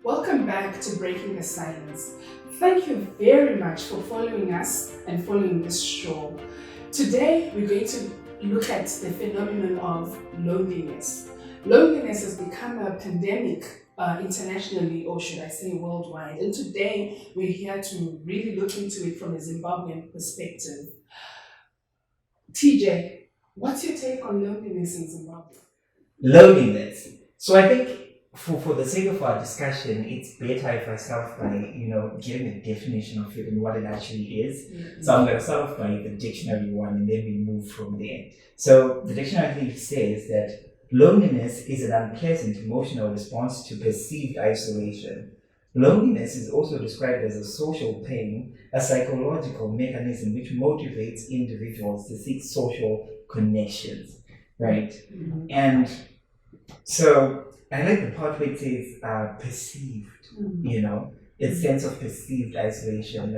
Welcome back to Breaking the Silence. Thank you very much for following us and following this show. Today, we're going to look at the phenomenon of loneliness. Loneliness has become a pandemic internationally, or should I say worldwide. And today, we're here to really look into it from a Zimbabwean perspective. TJ, what's your take on loneliness in Zimbabwe? Loneliness. So I think for the sake of our discussion, it's better if I start by, giving a definition of it and what it actually is. Mm-hmm. So I'm going to start off by the dictionary one and then we move from there. So the dictionary says that loneliness is an unpleasant emotional response to perceived isolation. Loneliness is also described as a social pain, a psychological mechanism which motivates individuals to seek social connections, right? Mm-hmm. And so I like the part where it says perceived, its sense of perceived isolation,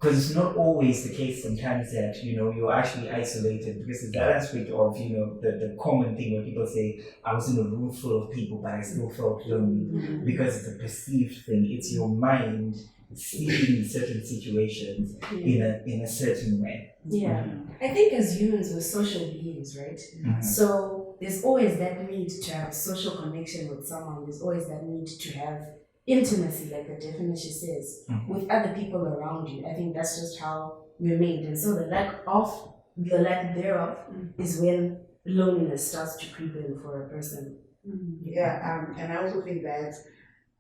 because it's not always the case sometimes that, you're actually isolated, because it's that aspect of, the common thing where people say, I was in a room full of people, but I still felt lonely, because it's a perceived thing. It's your mind seeing certain situations in a certain way. Yeah. I think as humans, we're social beings, right? Mm-hmm. So there's always that need to have social connection with someone. There's always that need to have intimacy, like the definition says, with other people around you. I think that's just how we're made. And so the lack thereof is when loneliness starts to creep in for a person. Yeah, and I also think that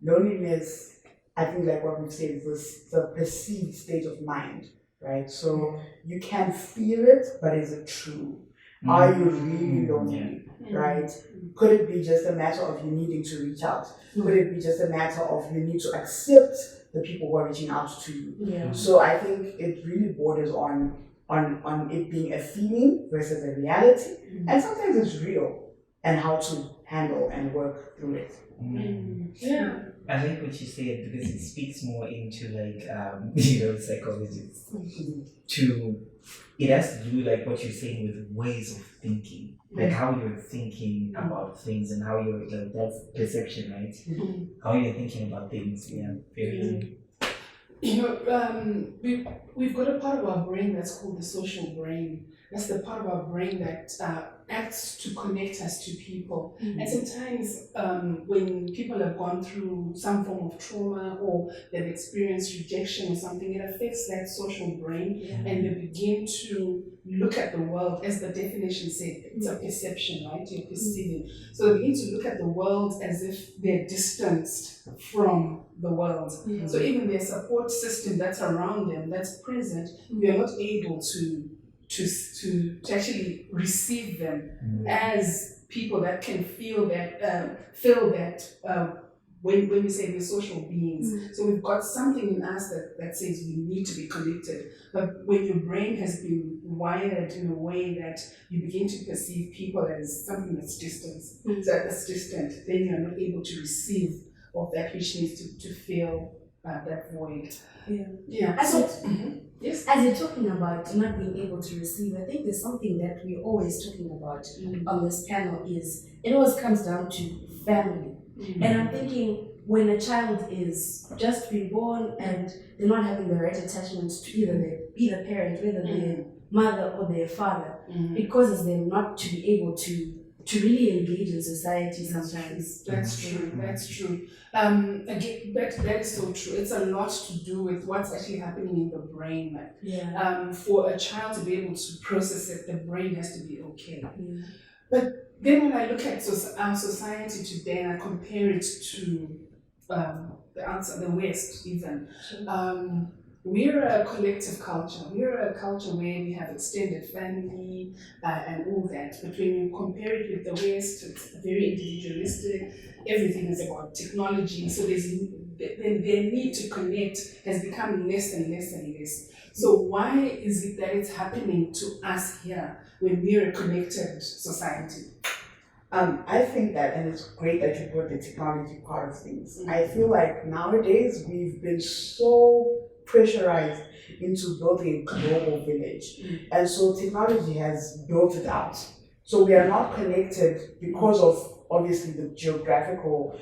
loneliness, I think like what we've said, is the perceived state of mind, right? So you can feel it, but is it true? Are you really lonely, right? Could it be just a matter of you needing to reach out? Could it be just a matter of you need to accept the people who are reaching out to you? Yeah. So I think it really borders on it being a feeling versus a reality, and sometimes it's real, and how to handle and work through it. Yeah. I like what you said because it speaks more into psychologists. It has to do like what you're saying with ways of thinking, like how you're thinking about things and how you're that's perception, right? How you're thinking about things. Yeah, very. We've got a part of our brain that's called the social brain. That's the part of our brain that acts to connect us to people. And sometimes when people have gone through some form of trauma or they've experienced rejection or something, it affects that social brain and they begin to look at the world, as the definition said, it's a perception, right? You're perceiving. So they begin to look at the world as if they're distanced from the world. So even their support system that's around them, that's present, they're not able to actually receive them as people that can feel that when we say we're social beings. So we've got something in us that says we need to be connected. But when your brain has been wired in a way that you begin to perceive people as something that's distant, then you're not able to receive of that which needs to fill that void. Yes. As you're talking about not being able to receive, I think there's something that we're always talking about on this panel is it always comes down to family. And I'm thinking when a child is just being born and they're not having the right attachments to either parent, whether their mother or their father, it causes them not to be able to really engage in society sometimes. That's true. Again, that is so true. It's a lot to do with what's actually happening in the brain. For a child to be able to process it, the brain has to be okay. But then when I look at our society today and I compare it to the West even, we're a collective culture. We're a culture where we have extended family and all that. But when you compare it with the West, it's very individualistic. Everything is about technology. So their need to connect has become less and less and less. So why is it that it's happening to us here when we're a connected society? I think that, and it's great that you brought the technology part of things. I feel like nowadays we've been so pressurized into building a global village. And so technology has built it out. So we are not connected because of obviously the geographical,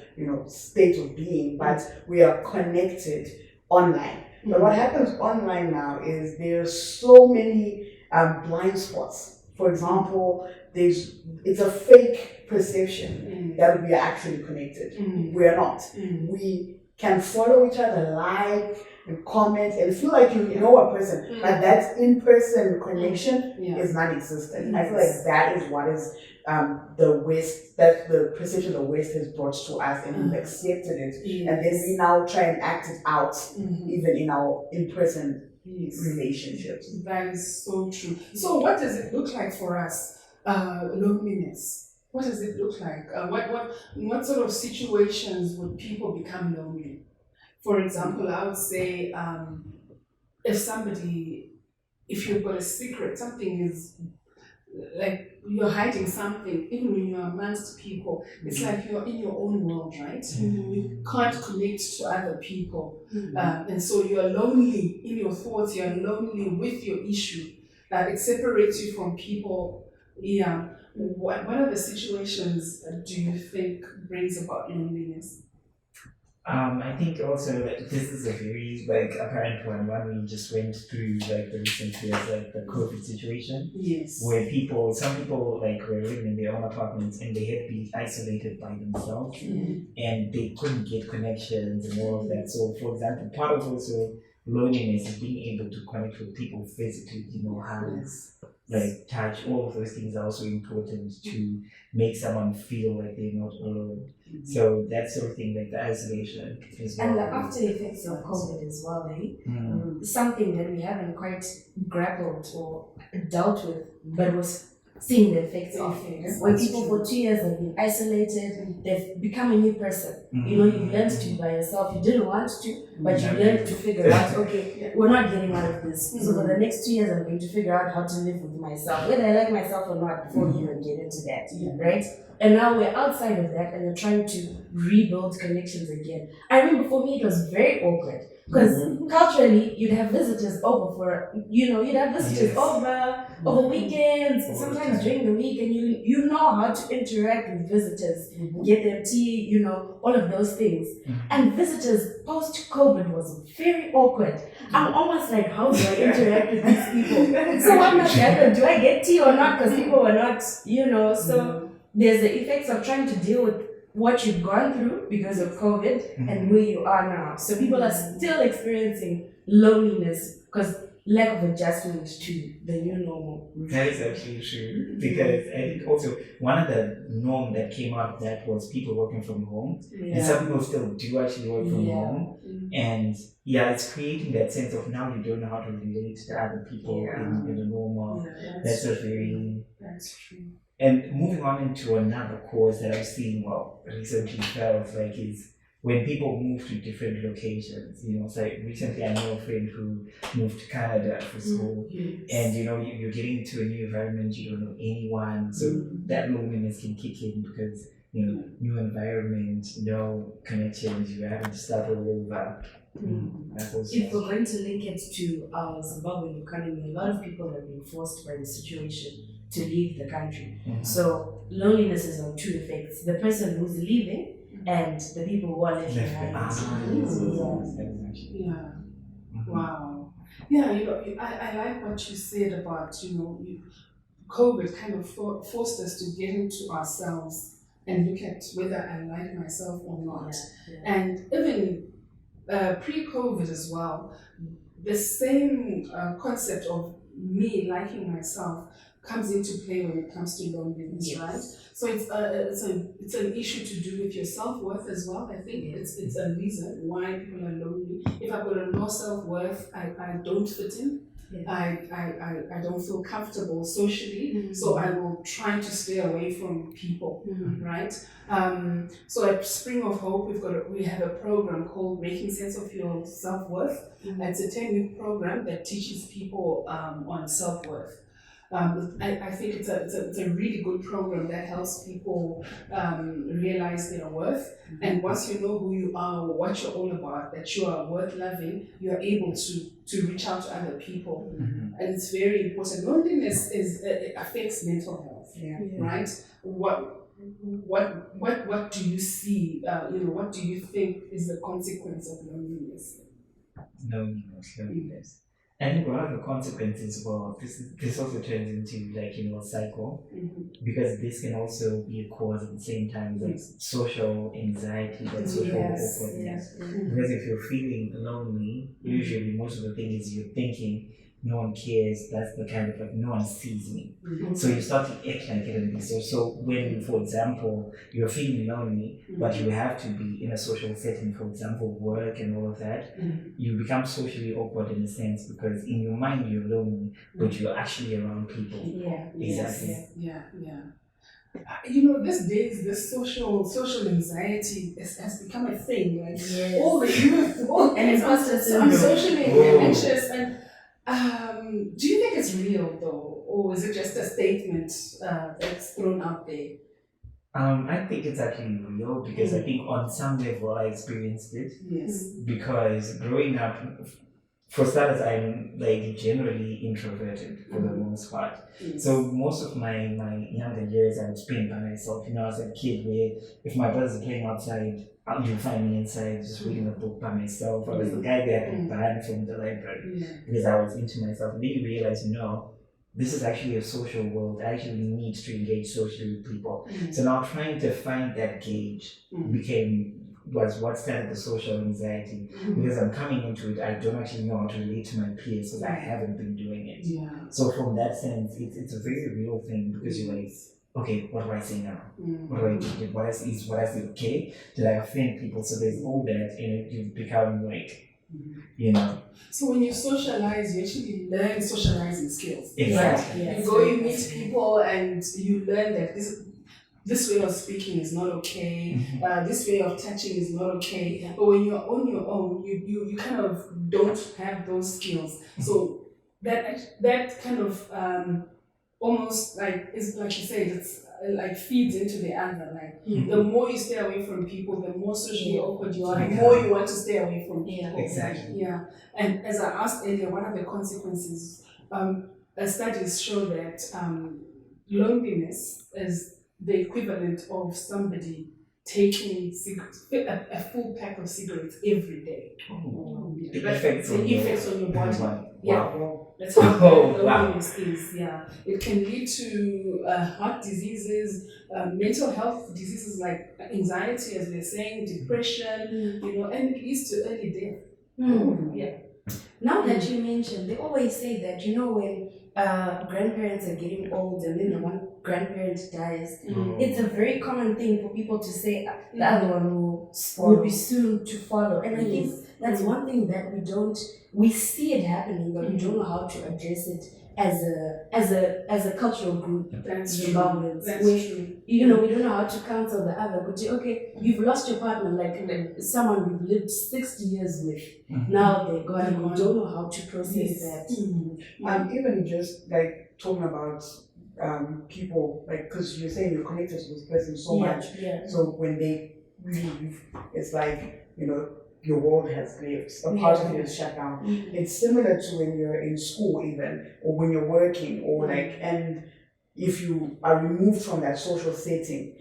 state of being, but we are connected online. But what happens online now is there's so many blind spots. For example, it's a fake perception that we are actually connected. We are not. We can follow each other, like and comment, and feel like you know a person, but that in-person connection is non-existent. I feel like that is what is the West, that the perception the West has brought to us, and we've accepted it, and then we now try and act it out, even in our in-person relationships. That is so true. So what does it look like for us? Loneliness. What does it look like? What sort of situations would people become lonely? For example, I would say if you've got a secret, something is like you're hiding something, even when you're amongst people, it's like you're in your own world, right? You can't connect to other people. And so you're lonely in your thoughts, you're lonely with your issue. It separates you from people. Yeah. What are the situations do you think brings about loneliness? I think also that this is a very apparent one we just went through the recent years, the COVID situation. Yes. Where some people were living in their own apartments and they had to be isolated by themselves and they couldn't get connections and all of that. So for example, part of also loneliness is being able to connect with people physically, hugs, touch, all of those things are also important to make someone feel like they're not alone. So that sort of thing, the isolation as well. And the after effects of COVID as well, something that we haven't quite grappled or dealt with, but was seeing the effects of. When people for 2 years have been isolated, they've become a new person. You learned to be by yourself. You didn't want to, but you learned to figure out, okay, we're not getting out of this. So for the next 2 years, I'm going to figure out how to live with myself, whether I like myself or not, before you even get into that, right? And now we're outside of that and we're trying to rebuild connections again. I remember for me, it was very awkward. Because culturally, you'd have visitors over over weekends, sometimes during the week, and you know how to interact with visitors, get them tea, all of those things. And visitors post-COVID was very awkward. I'm almost like, how do I interact with these people? So what must happen? Do I get tea or not? Because people were not, so there's the effects of trying to deal with what you've gone through because of COVID and where you are now. So people are still experiencing loneliness because lack of adjustment to the new normal. That is actually true. Because I think also one of the norm that came out of that was people working from home. And some people still do actually work from home. And it's creating that sense of now you don't know how to relate to other people in the normal. That's true. And moving on into another cause that I've seen, recently felt is when people move to different locations. So recently I know a friend who moved to Canada for school, and you're getting into a new environment, you don't know anyone, so that loneliness can kick in because new environment, no connections, you're having to start all over. If we're going to link it to our Zimbabwean economy, a lot of people have been forced by the situation to leave the country. So loneliness is on two effects: the person who's leaving and the people who are left behind. Wow. I like what you said about COVID kind of forced us to get into ourselves and look at whether I like myself or not. And even pre-COVID as well, the same concept of me liking myself comes into play when it comes to loneliness, right? So it's an issue to do with your self-worth as well. I think it's a reason why people are lonely. If I've got a low self-worth, I don't fit in. I don't feel comfortable socially, so I will try to stay away from people, right? So at Spring of Hope, we have a program called Making Sense of Your Self-Worth. It's a 10-week program that teaches people on self-worth. I think it's a really good program that helps people realize their worth. And once you know who you are or what you're all about, that you are worth loving, you are able to reach out to other people. And it's very important. Loneliness affects mental health, right? what do you see? What do you think is the consequence of loneliness? Loneliness. I think one of the consequences, well, this also turns into a cycle, because this can also be a cause at the same time, like social anxiety, that social Yes, awkwardness. yes. Because if you're feeling lonely, usually most of the thing is you're thinking no one cares. That's the kind of no one sees me. So you start to act like it and be so when, for example, you're feeling lonely, but you have to be in a social setting, for example, work and all of that, you become socially awkward in a sense, because in your mind you're lonely, but you're actually around people. Yeah. Exactly. Yeah. These days, the social anxiety has become a thing. Like Yes. all the youth, And imposter I'm syndrome. socially Whoa. anxious. And do you think it's real though, or is it just a statement that's thrown out there? I think it's actually real, because I think on some level I experienced it. Yes. Because growing up, for starters, I'm generally introverted for the most part. Yes. So most of my younger years I would spend by myself. I was a kid where if my brothers are playing outside, you'll find me inside just reading a book by myself. I was the guy that got banned from the library because I was into myself. And then you realize, this is actually a social world. I actually need to engage socially with people. So now trying to find that gauge was what started the social anxiety, because I'm coming into it, I don't actually know how to relate to my peers because I haven't been doing it. Yeah. So from that sense, it's a very real thing, because you're like, okay, what do I say now? What do I do? What I say okay? Did I offend people? So there's all that, and you become So when you socialize, you actually learn socializing skills. Exactly. Right? You go, you meet people, and you learn that this way of speaking is not okay. This way of touching is not okay. Yeah. But when you're on your own, you kind of don't have those skills. So that kind of almost it's like you said, it's like feeds into the other. Like the more you stay away from people, the more socially awkward you are. The more you want to stay away from people. Exactly. Yeah. And as I asked earlier, what are the consequences? Studies show that loneliness is the equivalent of somebody taking a full pack of cigarettes every day. The effects on your body. Wow. Yeah. That's how bad loneliness is. Yeah. It can lead to heart diseases, mental health diseases like anxiety, as we're saying, depression, and it leads to early death. Yeah. Now that you mentioned, they always say that, when grandparents are getting old and then the one grandparent dies, it's a very common thing for people to say the other one will be soon to follow. And I think that's one thing that we see it happening, but we don't know how to address it as a cultural group. That's Zimbabweans. That's true. We don't know how to counsel the other. But okay, you've lost your partner, like someone you've lived 60 years with. Now they're gone, and we don't know how to process that. Even just like talking about people, like, because you're saying you're connected to this person so much. Yeah. So when they leave, it's like, your world has lived, a part of it is shut down. It's similar to when you're in school even, or when you're working, or and if you are removed from that social setting,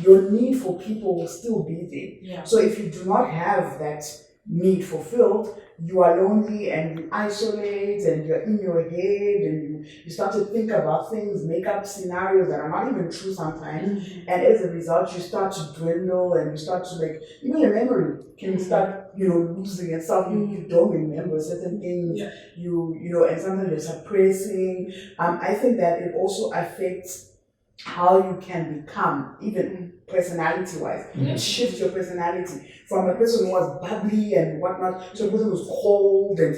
your need for people will still be there. Yeah. So if you do not have that need fulfilled, you are lonely and you isolate and you're in your head and you start to think about things, make up scenarios that are not even true sometimes. And as a result, you start to dwindle and you start to even your memory can start, losing itself. You don't remember certain things, and sometimes you're suppressing. I think that it also affects how you can become, even personality-wise. It shifts your personality from a person who was bubbly and whatnot to a person who's cold and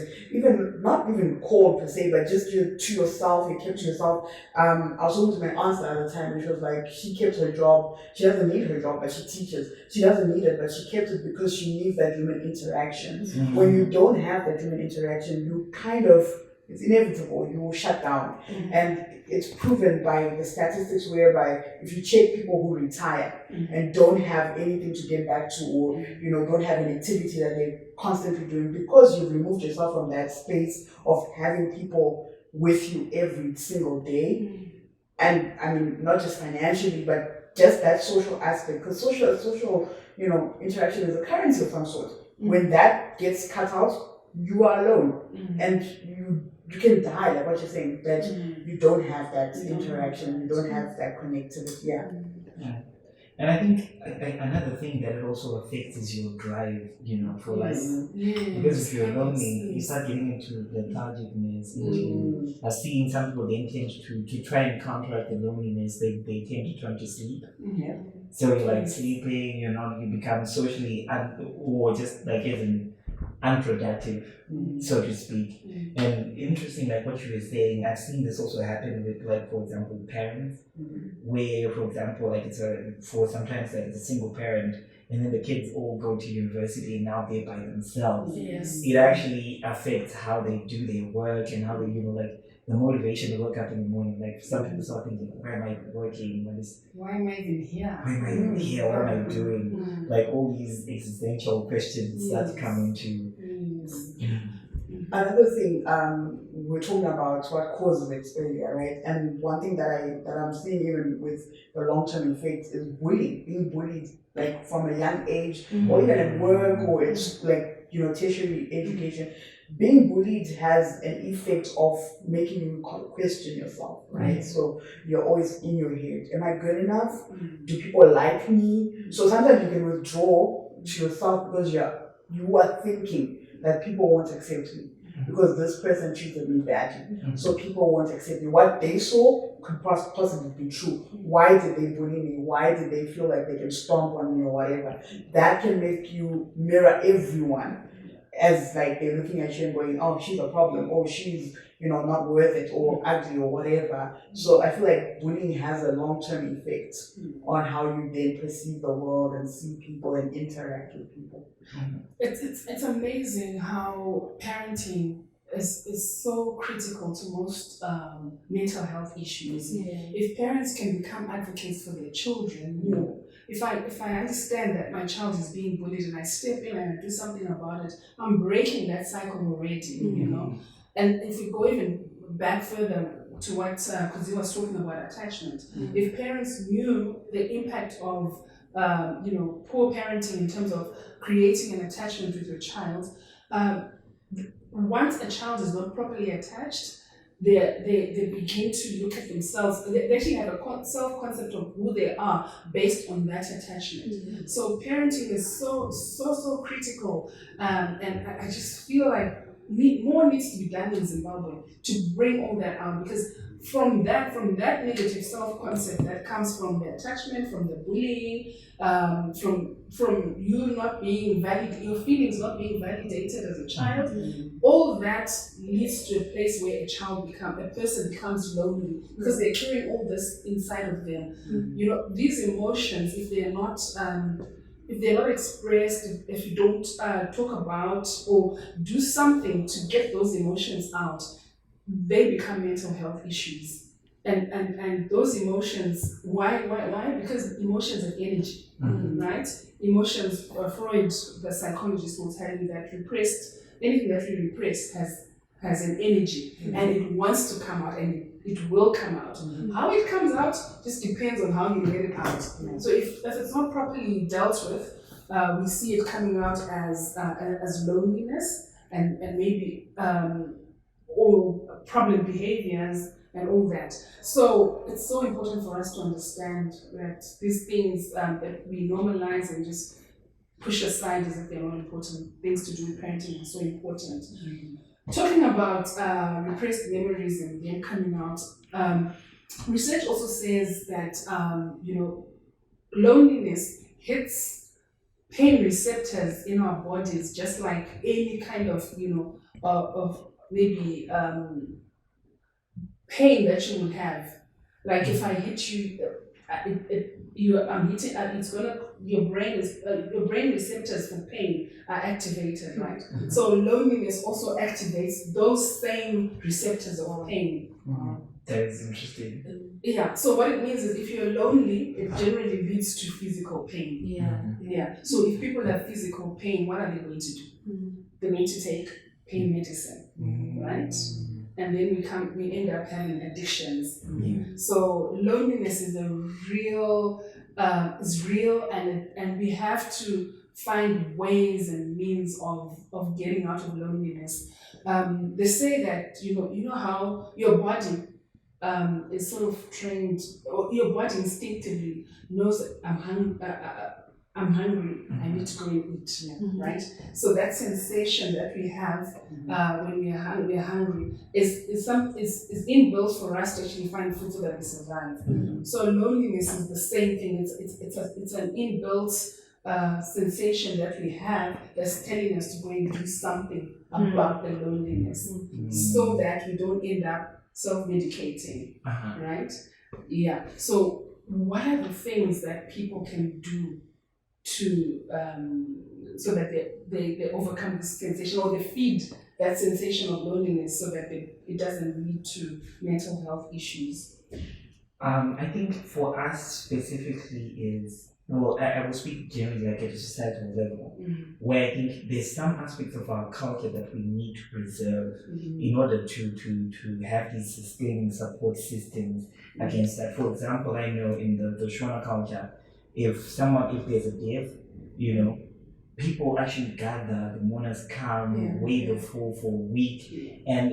not even cold per se, but just to yourself. You kept to yourself. I was talking to my aunt the other time, and she was like, she kept her job. She doesn't need her job, but she teaches. She doesn't need it, but she kept it because she needs that human interaction. When you don't have that human interaction, you it's inevitable, you will shut down. And it's proven by the statistics whereby if you check people who retire and don't have anything to get back to, or don't have an activity that they're constantly doing, because you've removed yourself from that space of having people with you every single day, and I mean not just financially, but just that social aspect, because social interaction is a currency of some sort. When that gets cut out, you are alone, and you can die, like what you're saying, that you don't have that interaction, you don't have that connectivity. Yeah. And I think another thing that it also affects is your drive, for life. Because if you're lonely, you start getting into lethargicness, into seeing some people, they tend to try and counteract the loneliness, they tend to turn to sleep. So you're like sleeping, you become socially, or just like even unproductive, so to speak. And interesting, like what you were saying, I've seen this also happen with, like, for example, parents, where, for example, like sometimes like it's a single parent, and then the kids all go to university and now they're by themselves. It actually affects how they do their work and how they, like the motivation to wake up in the morning. Like some people start thinking, why am I working? Why am I even here? Why am I even here? What am I doing? Like all these existential questions start coming to. Another thing, we're talking about what causes it earlier, right? And one thing that I'm seeing even with the long-term effects is bullying, being bullied like from a young age, or even at work, or it's like tertiary education. Being bullied has an effect of making you question yourself, right? So you're always in your head. Am I good enough? Do people like me? So sometimes you can withdraw to yourself because you are thinking that people won't accept me because this person treated me badly. So people won't accept me. What they saw could possibly be true. Why did they bully me? Why did they feel like they can stomp on me or whatever? That can make you mirror everyone as like they're looking at you and going, oh, she's a problem, or she's not worth it, or ugly, or whatever. So I feel like bullying has a long-term effect on how you then perceive the world and see people and interact with people. It's amazing how parenting is so critical to most mental health issues. If parents can become advocates for their children, if I understand that my child is being bullied and I step in and do something about it, I'm breaking that cycle already, And if we go even back further to what Kuzi was talking about, attachment, if parents knew the impact of poor parenting in terms of creating an attachment with your child, once a child is not properly attached, they begin to look at themselves. They actually have a self-concept of who they are based on that attachment. So parenting is so critical, and I just feel like more needs to be done in Zimbabwe to bring all that out, because from that negative self-concept that comes from the attachment, from the bullying, from you not being your feelings not being validated as a child, all that leads to a place where a person becomes lonely because they're carrying all this inside of them. These emotions, if they're not expressed, if you don't talk about or do something to get those emotions out, they become mental health issues. And those emotions, why? Because emotions are energy, right? Emotions, Freud, the psychologist, will tell you that anything that we repress has an energy, and it wants to come out, and it will come out. How it comes out just depends on how you let it out. So if it's not properly dealt with, we see it coming out as loneliness and maybe all problem behaviors and all that. So it's so important for us to understand that these things that we normalize and just push aside as if they're not important, things to do with parenting are so important. Talking about repressed memories and them coming out, research also says that loneliness hits pain receptors in our bodies just like any kind of of maybe pain that you would have. Like if I hit you, I'm hitting. Your brain receptors for pain are activated, right? So loneliness also activates those same receptors of pain. That is interesting. Yeah. So what it means is, if you're lonely, it generally leads to physical pain. Yeah. So if people have physical pain, what are they going to do? They're going to take pain medicine, right? and then we end up having addictions. Yeah. So loneliness is is real, and we have to find ways and means of getting out of loneliness. They say that you know how your body is sort of trained, or your body instinctively knows I'm hungry, I need to go and eat, right? So that sensation that we have when we are hungry is inbuilt for us to actually find food so that we survive. So loneliness is the same thing. It's an inbuilt sensation that we have that's telling us to go and do something about the loneliness, so that we don't end up self-medicating, right? Yeah. So what are the things that people can do to so that they overcome this sensation, or they feed that sensation of loneliness, so that it doesn't lead to mental health issues? I think for us specifically is, well, I will speak generally like at a societal level, where I think there's some aspects of our culture that we need to preserve in order to have these sustaining support systems against that. For example, I know in the Shona culture, if there's a death, people actually gather, the mourners come, wave the fall for a week. And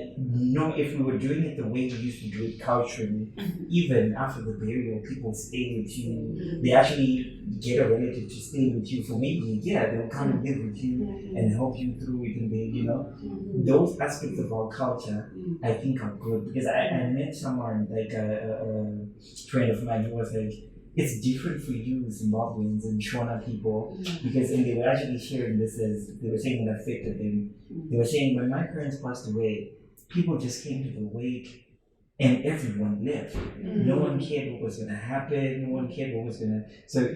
if we were doing it the way we used to do it culturally, even after the burial, people stay with you. They actually get a relative to stay with you for maybe a year. They'll come and live with you and help you through it. And those aspects of our culture, I think, are good. Because I met someone, like a friend of mine, who was like, it's different for you Zimbabweans and Shona people, because and they were actually sharing this as they were saying it affected them. They were saying, when my parents passed away, people just came to the wake and everyone left. No one cared what was going to happen. No one cared what was going to. So,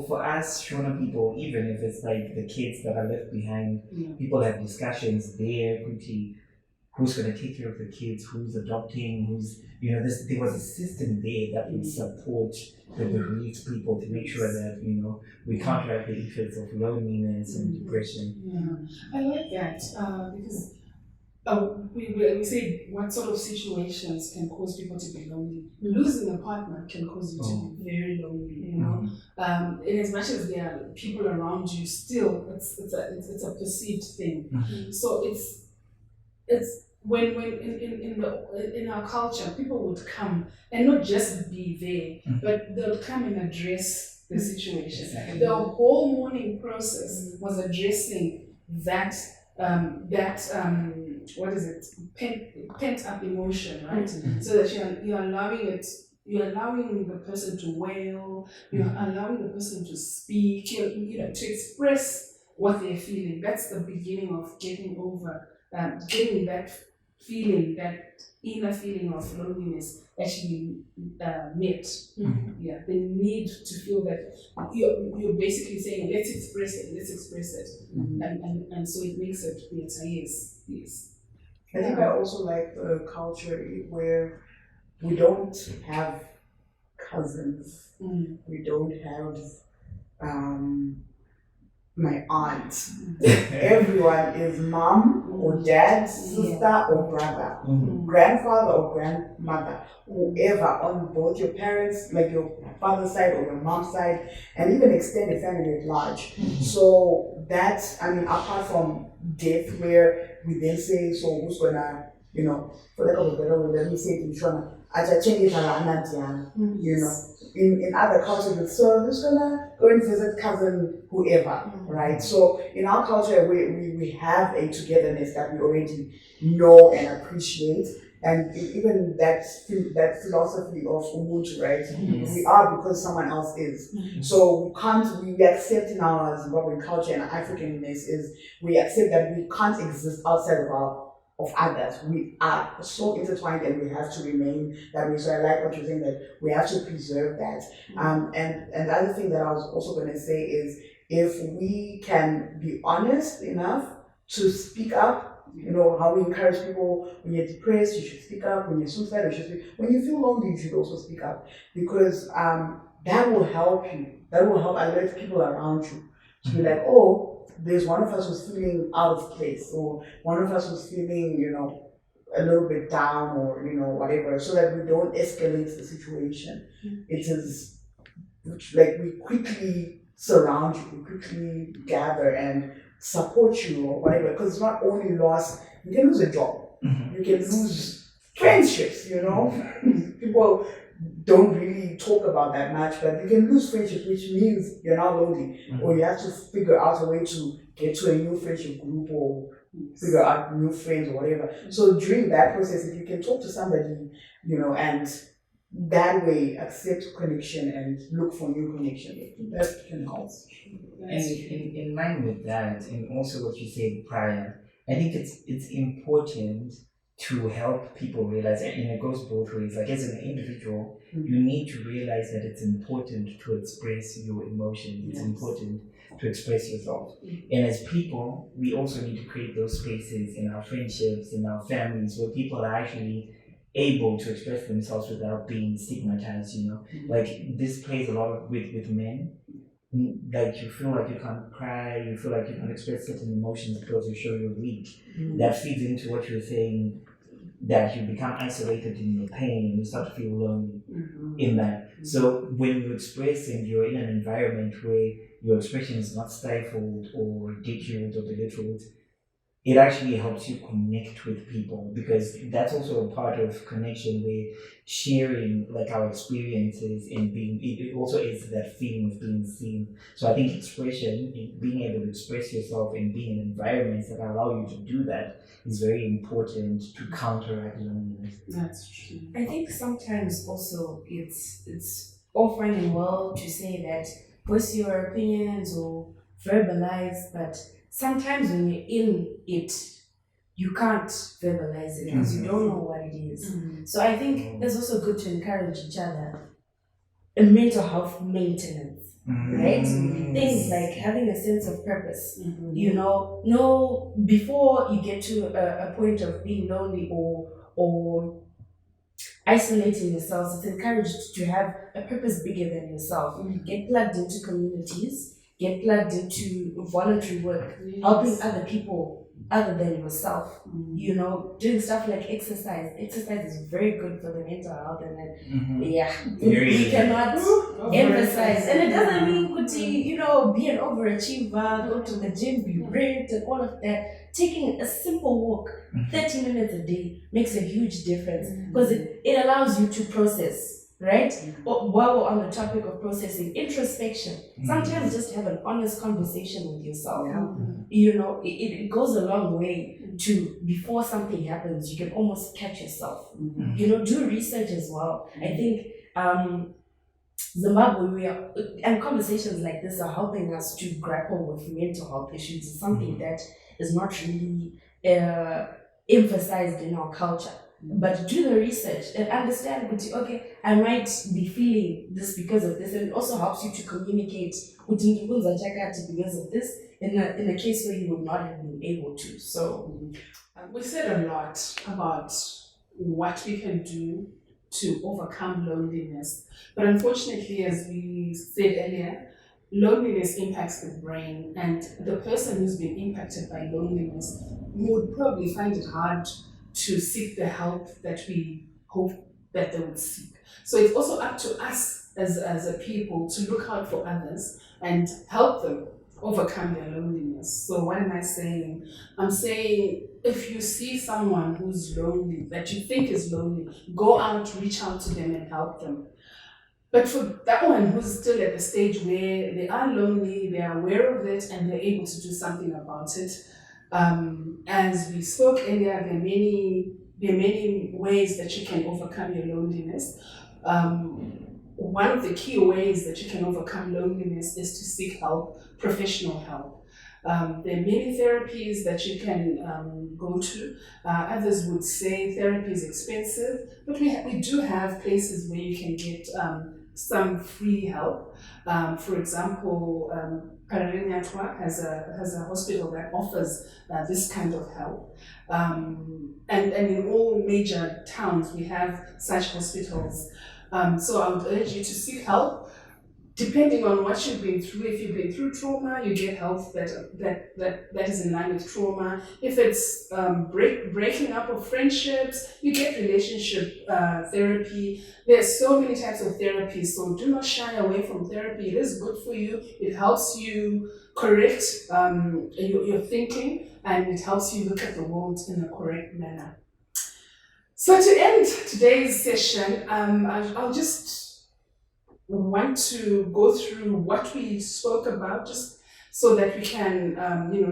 for us Shona people, even if it's like the kids that are left behind, people have discussions there quickly. Who's going to take care of the kids? Who's adopting? There was a system there that would support the bereaved people to make sure that, we counteract the effects of loneliness and depression. Yeah, I like that because we say what sort of situations can cause people to be lonely. Losing a partner can cause you to be very lonely, and as much as there are people around you, still it's a perceived thing. So it's when in our culture, people would come and not just be there, but they'll come and address the situation. Exactly. The whole mourning process was addressing that what is it, pent up emotion, right? So that you're allowing the person to wail, you're allowing the person to speak, to express what they're feeling. That's the beginning of getting over, getting that feeling, that inner feeling of loneliness actually met. Yeah, the need to feel that you're basically saying, let's express it, and so it makes it better. Yes. I think I also like the culture where we don't have cousins, we don't have my aunt. Everyone is mom or dad, sister or brother, grandfather or grandmother, whoever on both your parents, like your father's side or your mom's side, and even extended family at large. So that's, apart from death, where we then say, so who's gonna, for lack of a better word, let me say it in Shona, in other cultures, so who's gonna go and visit cousin whoever, right? So in our culture, we have a togetherness that we already know and appreciate, and even that philosophy of Ubuntu, right? We are because someone else is. So we accept in our Zimbabwean culture and Africanness is we accept that we can't exist outside of others. We are so intertwined and we have to remain that way. So I like what you're saying, that we have to preserve that. And the other thing that I was also going to say is, if we can be honest enough to speak up, how we encourage people, when you're depressed, you should speak up. When you're suicidal, you should speak. When you feel lonely, you should also speak up, because that will help you. That will help alert people around you to be like, oh, there's one of us who's feeling out of place, or one of us who's feeling, a little bit down or whatever, so that we don't escalate the situation. It is like we quickly surround you, we quickly gather and support you or whatever, because it's not only loss, you can lose a job, you can lose friendships, people don't really talk about that much, but you can lose friendship, which means you're now lonely, or you have to figure out a way to get to a new friendship group or figure out new friends or whatever. So during that process, if you can talk to somebody, and that way accept connection and look for new connection, that can help. And in line with that, and also what you said prior, I think it's important to help people realize, and it goes both ways. Like as an individual, you need to realize that it's important to express your emotions. It's important to express yourself. And as people, we also need to create those spaces in our friendships, in our families, where people are actually able to express themselves without being stigmatized. Like this plays a lot with men. Like you feel like you can't cry, you feel like you can't express certain emotions because you show you're weak. That feeds into what you're saying, that you become isolated in your pain and you start to feel lonely in that. So when you express and you're in an environment where your expression is not stifled or ridiculed or belittled, it actually helps you connect with people, because that's also a part of connection, where sharing like our experiences and it also is that feeling of being seen. So I think expression, being able to express yourself and being in environments that allow you to do that, is very important to counteract loneliness. That's true. I think sometimes also it's all fine and well to say that voice your opinions or verbalize, but sometimes when you're in it, you can't verbalize it because you don't know what it is. So I think it's also good to encourage each other in mental health maintenance, right? Things like having a sense of purpose. Know before you get to a point of being lonely or isolating yourselves, it's encouraged to have a purpose bigger than yourself. Get plugged into communities. Get plugged into voluntary work, helping other people other than yourself. Doing stuff like exercise. Exercise is very good for the mental health, and then we cannot emphasize. And it doesn't mean be an overachiever, go to the gym, be ripped, and all of that. Taking a simple walk, 30 minutes a day, makes a huge difference because it allows you to process. Right? While we're on the topic of processing, introspection, sometimes just have an honest conversation with yourself. It goes a long way to, before something happens, you can almost catch yourself. Do research as well. I think Zimbabwe, and conversations like this are helping us to grapple with mental health issues. It's something that is not really emphasized in our culture. But do the research and understand, okay, I might be feeling this because of this, and it also helps you to communicate because of this in a case where you would not have been able to. So we said a lot about what we can do to overcome loneliness, but unfortunately, as we said earlier, loneliness impacts the brain, and the person who's been impacted by loneliness would probably find it hard to seek the help that we hope that they would seek. So it's also up to us as a people to look out for others and help them overcome their loneliness. So what am I saying? I'm saying if you see someone who's lonely, that you think is lonely, go out, reach out to them and help them. But for that one who's still at the stage where they are lonely, they are aware of it and they're able to do something about it, as we spoke earlier, there are many ways that you can overcome your loneliness. One of the key ways that you can overcome loneliness is to seek help, professional help. There are many therapies that you can go to. Others would say therapy is expensive, but we do have places where you can get some free help. For example, Paralelnyatwa has a hospital that offers this kind of help. And in all major towns, we have such hospitals. So I would urge you to seek help. depending on what you've been through, if you've been through trauma, you get help that is in line with trauma. If it's breaking up of friendships, you get relationship therapy. There's so many types of therapy, so do not shy away from therapy. It is good for you. It helps you correct your thinking, and it helps you look at the world in a correct manner. So to end today's session, I'll just want to go through what we spoke about, just so that we can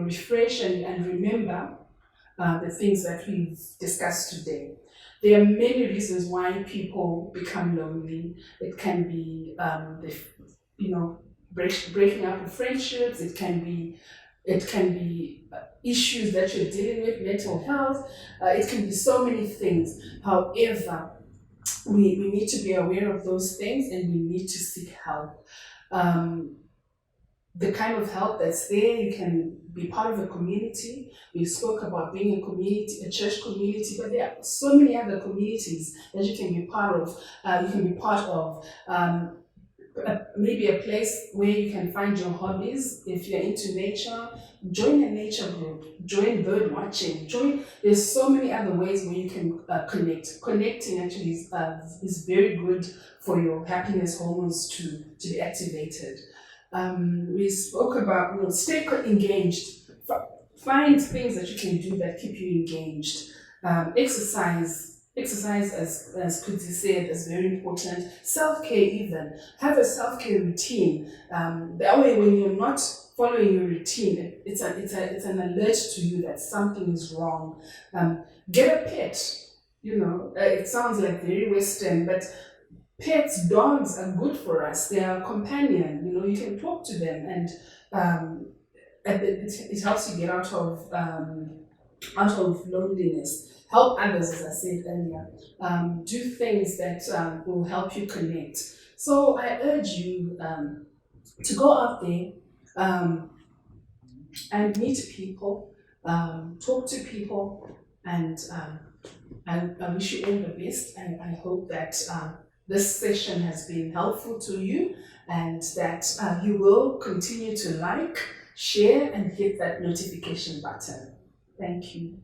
refresh and remember the things that we've discussed today. There are many reasons why people become lonely. It can be breaking up of friendships. It can be issues that you're dealing with, mental health. It can be so many things. However, we need to be aware of those things, and we need to seek help. The kind of help that's there, you can be part of a community. We spoke about being a community, a church community, but there are so many other communities that you can be part of. Maybe a place where you can find your hobbies. If you're into nature, join a nature group, join bird watching, there's so many other ways where you can connect. Connecting actually is very good for your happiness hormones to be activated. We spoke about, stay engaged. Find things that you can do that keep you engaged. Exercise, as Kudzi said, is very important. Self-care even. Have a self-care routine. That way, when you're not following your routine, it's an alert to you that something is wrong. Get a pet. It sounds like very Western, but pets, dogs are good for us. They are a companion. You can talk to them, and it helps you get out of loneliness. Help others, as I said earlier. Do things that will help you connect. So I urge you to go out there and meet people, talk to people, and I wish you all the best. And I hope that this session has been helpful to you, and that you will continue to like, share, and hit that notification button. Thank you.